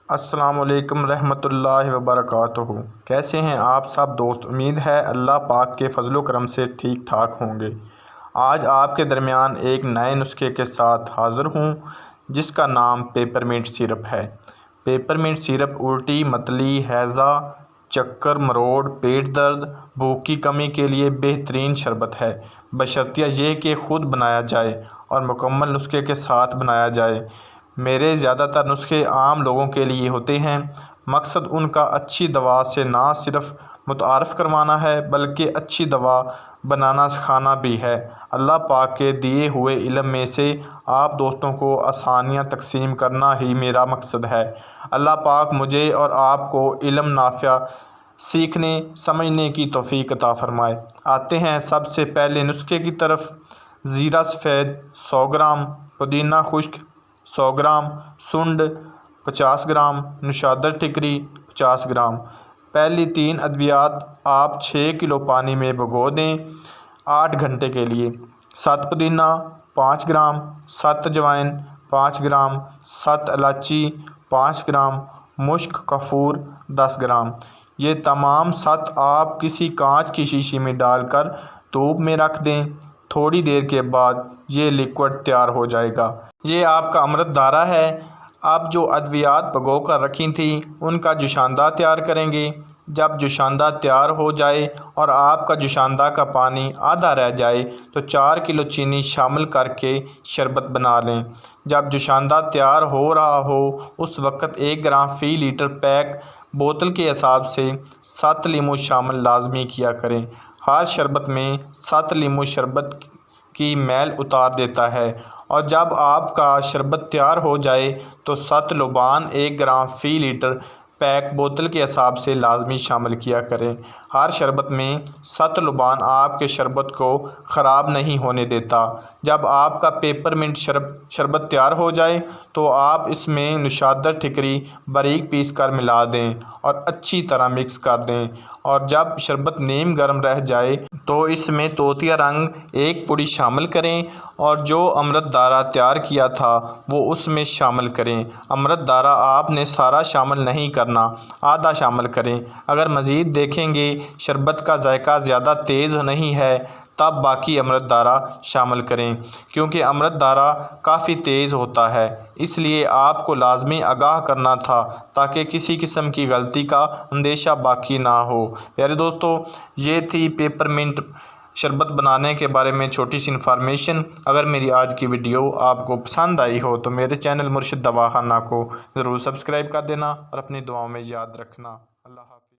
السلام علیکم رحمۃ اللہ وبرکاتہ۔ کیسے ہیں آپ سب دوست؟ امید ہے اللہ پاک کے فضل و کرم سے ٹھیک ٹھاک ہوں گے۔ آج آپ کے درمیان ایک نئے نسخے کے ساتھ حاضر ہوں جس کا نام پیپر منٹ سیرپ ہے۔ پیپر منٹ سیرپ الٹی، متلی، ہیضہ، چکر، مروڑ، پیٹ درد، بھوک کی کمی کے لیے بہترین شربت ہے، بشرطیہ یہ کہ خود بنایا جائے اور مکمل نسخے کے ساتھ بنایا جائے۔ میرے زیادہ تر نسخے عام لوگوں کے لیے ہوتے ہیں، مقصد ان کا اچھی دوا سے نہ صرف متعارف کروانا ہے بلکہ اچھی دوا بنانا سکھانا بھی ہے۔ اللہ پاک کے دیے ہوئے علم میں سے آپ دوستوں کو آسانیاں تقسیم کرنا ہی میرا مقصد ہے۔ اللہ پاک مجھے اور آپ کو علم نافع سیکھنے سمجھنے کی توفیق عطا فرمائے۔ آتے ہیں سب سے پہلے نسخے کی طرف۔ زیرہ سفید 100 گرام، پودینہ خشک 100 گرام، سنڈ 50 گرام، نشادر ٹکری 50 گرام۔ پہلی 3 ادویات آپ 6 کلو پانی میں بھگو دیں 8 گھنٹے کے لیے۔ 7 پودینہ 5 گرام، 7 اجوائن 5 گرام، 7 الائچی 5 گرام، مشک کافور 10 گرام۔ یہ تمام 7 آپ کسی کانچ کی شیشی میں ڈال کر دھوپ میں رکھ دیں۔ تھوڑی دیر کے بعد یہ لیکوڈ تیار ہو جائے گا۔ یہ آپ کا امرت دھارا ہے۔ اب جو ادویات بھگو کر رکھی تھیں ان کا جوشاندہ تیار کریں گے۔ جب جوشاندہ تیار ہو جائے اور آپ کا جوشاندہ کا پانی آدھا رہ جائے تو 4 کلو چینی شامل کر کے شربت بنا لیں۔ جب جوشاندہ تیار ہو رہا ہو اس وقت 1 گرام فی لیٹر پیک بوتل کے حساب سے 7 لیموں شامل لازمی کیا کریں۔ ہر شربت میں 7 لیموں شربت کی میل اتار دیتا ہے، اور جب آپ کا شربت تیار ہو جائے تو 7 لوبان 1 گرام فی لیٹر پیک بوتل کے حساب سے لازمی شامل کیا کریں۔ ہر شربت میں 7 لوبان آپ کے شربت کو خراب نہیں ہونے دیتا۔ جب آپ کا پیپر منٹ شربت تیار ہو جائے تو آپ اس میں نشادر ٹھکری باریک پیس کر ملا دیں اور اچھی طرح مکس کر دیں، اور جب شربت نیم گرم رہ جائے تو اس میں توتیا رنگ 1 پوڑی شامل کریں اور جو امرت دھارا تیار کیا تھا وہ اس میں شامل کریں۔ امرت دھارا آپ نے سارا شامل نہیں کرنا، آدھا شامل کریں۔ اگر مزید دیکھیں گے شربت کا ذائقہ زیادہ تیز نہیں ہے تب باقی امرت دھارا شامل کریں، کیونکہ امرت دھارا کافی تیز ہوتا ہے، اس لیے آپ کو لازمی آگاہ کرنا تھا تاکہ کسی قسم کی غلطی کا اندیشہ باقی نہ ہو۔ پیارے دوستو، یہ تھی پیپر منٹ شربت بنانے کے بارے میں چھوٹی سی انفارمیشن۔ اگر میری آج کی ویڈیو آپ کو پسند آئی ہو تو میرے چینل مرشد دواخانہ کو ضرور سبسکرائب کر دینا اور اپنی دعاؤں میں یاد رکھنا۔ اللہ حافظ۔